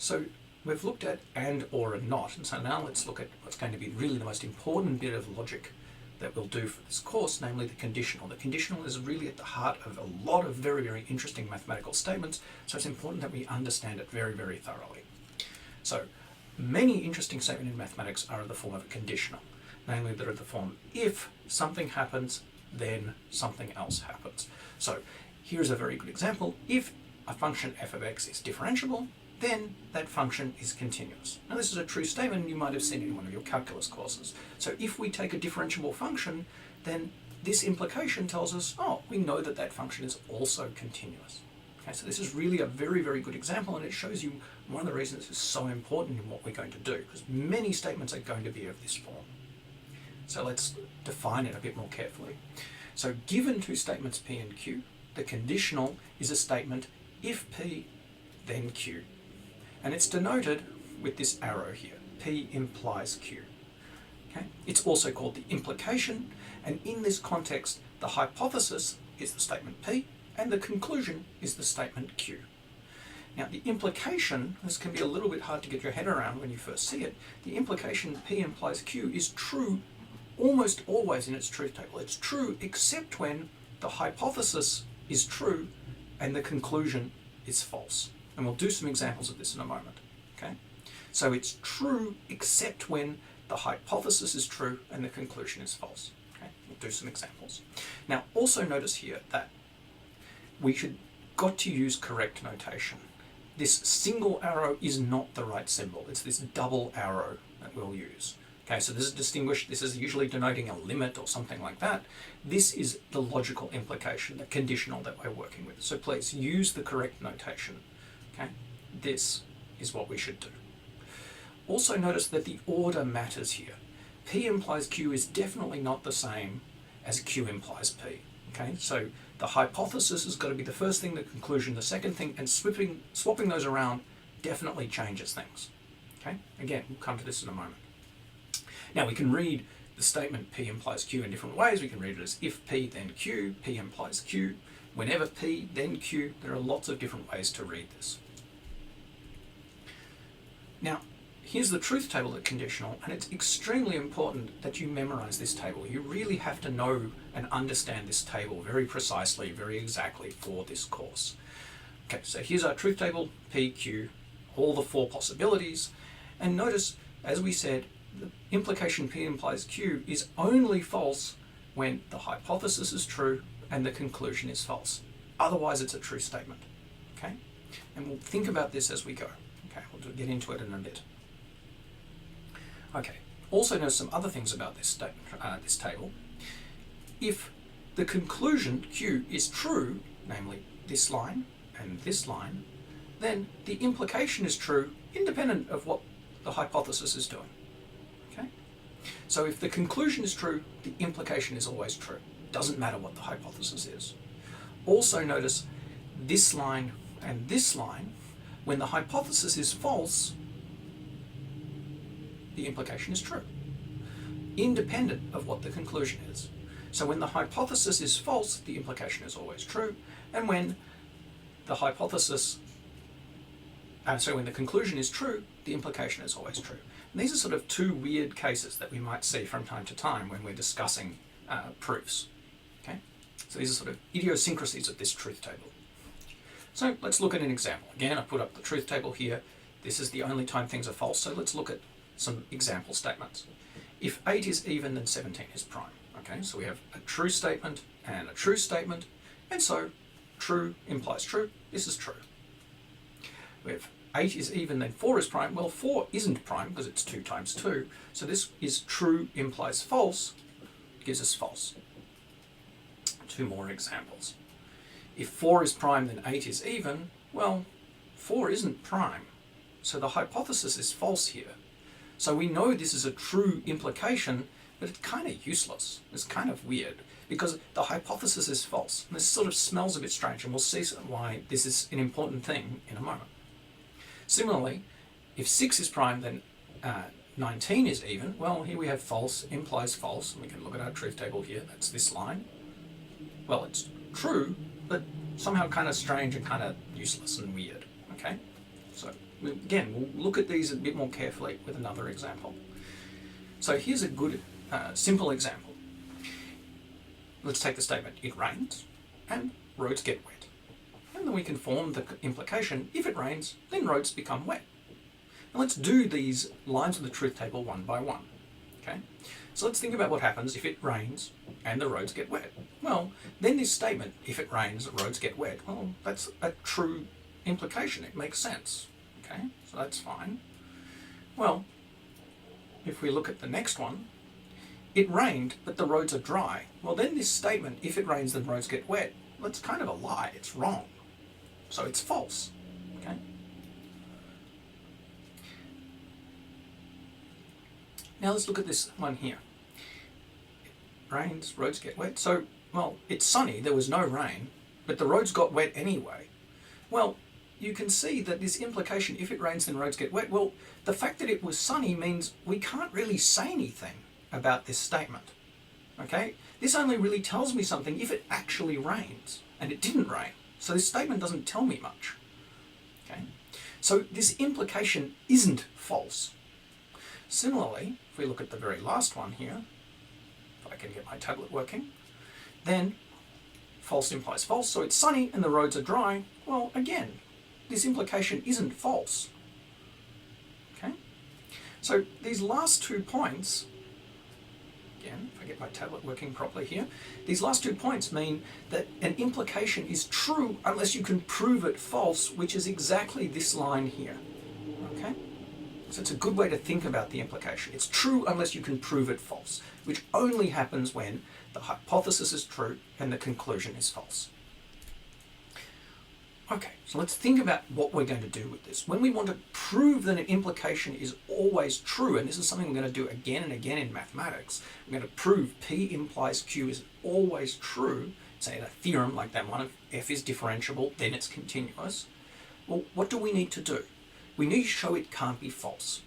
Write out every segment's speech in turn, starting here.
So we've looked at and, or, and not, and so now let's look at what's going to be really the most important bit of logic that we'll do for this course, namely the conditional. The conditional is really at the heart of a lot of very, very interesting mathematical statements, so it's important that we understand it very, very thoroughly. So many interesting statements in mathematics are in the form of a conditional, namely they're in the form if something happens, then something else happens. So here's a very good example. If a function f of x is differentiable, then that function is continuous. Now this is a true statement you might have seen in one of your calculus courses. So if we take a differentiable function, then this implication tells us, oh, we know that that function is also continuous. Okay, so this is really a very, very good example, and it shows you one of the reasons it's so important in what we're going to do, because many statements are going to be of this form. So let's define it a bit more carefully. So given two statements P and Q, the conditional is a statement if P, then Q. And it's denoted with this arrow here. P implies Q. Okay? It's also called the implication, and in this context, the hypothesis is the statement P, and the conclusion is the statement Q. Now the implication, this can be a little bit hard to get your head around when you first see it, the implication P implies Q is true almost always in its truth table. It's true except when the hypothesis is true and the conclusion is false. And we'll do some examples of this in a moment. Okay? So it's true except when the hypothesis is true and the conclusion is false. Okay? We'll do some examples. Now also notice here that we got to use correct notation. This single arrow is not the right symbol. It's this double arrow that we'll use. Okay, so this is distinguished. This is usually denoting a limit or something like that. This is the logical implication, the conditional that we're working with. So please use the correct notation. Okay, this is what we should do. Also notice that the order matters here. P implies Q is definitely not the same as Q implies P. Okay, so the hypothesis has got to be the first thing, the conclusion the second thing, and swapping those around definitely changes things. Okay, again, we'll come to this in a moment. Now we can read the statement P implies Q in different ways. We can read it as if P then Q, P implies Q, whenever P then Q. There are lots of different ways to read this. Now here's the truth table at conditional, and it's extremely important that you memorize this table. You really have to know and understand this table very precisely, very exactly for this course. Okay, so here's our truth table, P, Q, all the four possibilities, and notice, as we said, the implication P implies Q is only false when the hypothesis is true and the conclusion is false. Otherwise, it's a true statement. Okay? And we'll think about this as we go. Okay, we'll get into it in a bit. Okay, also notice some other things about this statement, this table. If the conclusion Q is true, namely this line and this line, then the implication is true independent of what the hypothesis is doing. Okay? So if the conclusion is true, the implication is always true. Doesn't matter what the hypothesis is. Also notice this line and this line, when the hypothesis is false, the implication is true, independent of what the conclusion is. So when the hypothesis is false, the implication is always true, and when the hypothesis, so when the conclusion is true, the implication is always true. And these are sort of two weird cases that we might see from time to time when we're discussing proofs. Okay, so these are sort of idiosyncrasies of this truth table. So let's look at an example. Again, I put up the truth table here. This is the only time things are false, so let's look at some example statements. If 8 is even, then 17 is prime. Okay, so we have a true statement and a true statement, and so true implies true. This is true. We have 8 is even, then 4 is prime. Well, 4 isn't prime because it's 2 times 2, so this is true implies false, gives us false. Two more examples. If 4 is prime, then 8 is even. Well, 4 isn't prime, so the hypothesis is false here. So we know this is a true implication, but it's kind of useless. It's kind of weird because the hypothesis is false. And this sort of smells a bit strange, and we'll see why this is an important thing in a moment. Similarly, if 6 is prime, then 19 is even. Well, here we have false implies false, and we can look at our truth table here. That's this line. Well, it's true, but somehow kind of strange and kind of useless and weird. Okay, so Again, we'll look at these a bit more carefully with another example. So here's a good, simple example. Let's take the statement, it rains and roads get wet. And then we can form the implication, if it rains, then roads become wet. And let's do these lines of the truth table one by one. Okay? So let's think about what happens if it rains and the roads get wet. Well, then this statement, if it rains, the roads get wet, well, that's a true implication. It makes sense. Okay? So that's fine. Well, if we look at the next one, it rained, but the roads are dry. Well, then this statement, if it rains, then roads get wet, well, it's kind of a lie. It's wrong. So it's false. Okay? Now let's look at this one here. It rains, roads get wet. So, well, it's sunny, there was no rain, but the roads got wet anyway. Well, you can see that this implication, if it rains, then roads get wet, well, the fact that it was sunny means we can't really say anything about this statement. Okay? This only really tells me something if it actually rains, and it didn't rain. So this statement doesn't tell me much. Okay? So this implication isn't false. Similarly, if we look at the very last one here, if I can get my tablet working, then false implies false, so it's sunny and the roads are dry. Well, again, this implication isn't false. Okay? So these last 2 points, again, if I get my tablet working properly here, these last 2 points mean that an implication is true unless you can prove it false, which is exactly this line here. Okay? So it's a good way to think about the implication. It's true unless you can prove it false, which only happens when the hypothesis is true and the conclusion is false. Okay, so let's think about what we're going to do with this. When we want to prove that an implication is always true, and this is something we're going to do again and again in mathematics, we're going to prove P implies Q is always true, say a theorem like that one, if F is differentiable, then it's continuous. Well, what do we need to do? We need to show it can't be false.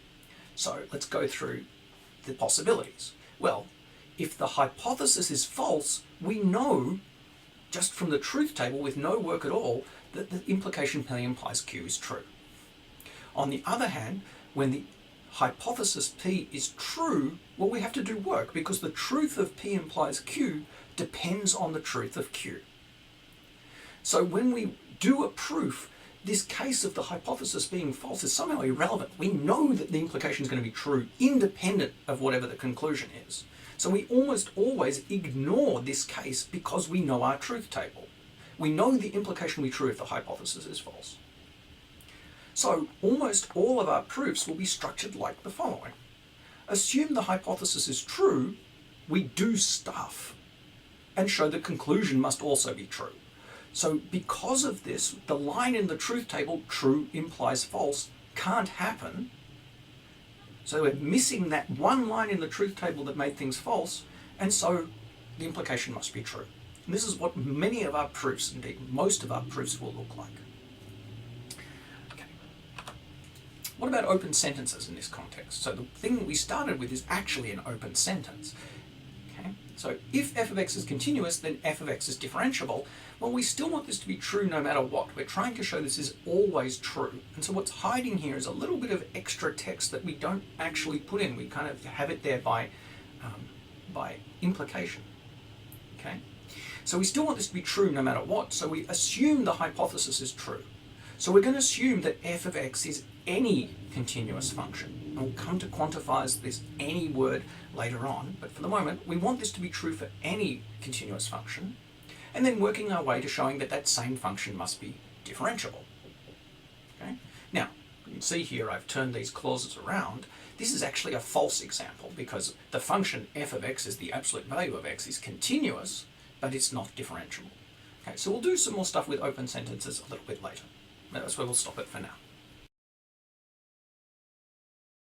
So let's go through the possibilities. Well, if the hypothesis is false, we know just from the truth table with no work at all that the implication P implies Q is true. On the other hand, when the hypothesis P is true, well, we have to do work because the truth of P implies Q depends on the truth of Q. So when we do a proof, this case of the hypothesis being false is somehow irrelevant. We know that the implication is going to be true independent of whatever the conclusion is. So we almost always ignore this case because we know our truth table. We know the implication will be true if the hypothesis is false. So almost all of our proofs will be structured like the following. Assume the hypothesis is true, we do stuff, and show the conclusion must also be true. So because of this, the line in the truth table, true implies false, can't happen. So we're missing that one line in the truth table that made things false, and so the implication must be true. And this is what many of our proofs, indeed most of our proofs, will look like. Okay. What about open sentences in this context? So the thing that we started with is actually an open sentence. Okay. So if f of x is continuous, then f of x is differentiable. Well, we still want this to be true no matter what. We're trying to show this is always true. And so what's hiding here is a little bit of extra text that we don't actually put in. We kind of have it there by implication. Okay? So we still want this to be true no matter what. So we assume the hypothesis is true. So we're going to assume that f of x is any continuous function. And we'll come to quantify this any word later on. But for the moment, we want this to be true for any continuous function. And then working our way to showing that that same function must be differentiable. Okay? Now, you can see here I've turned these clauses around. This is actually a false example because the function f of x is the absolute value of x is continuous, but it's not differentiable. Okay, so we'll do some more stuff with open sentences a little bit later. That's where we'll stop it for now.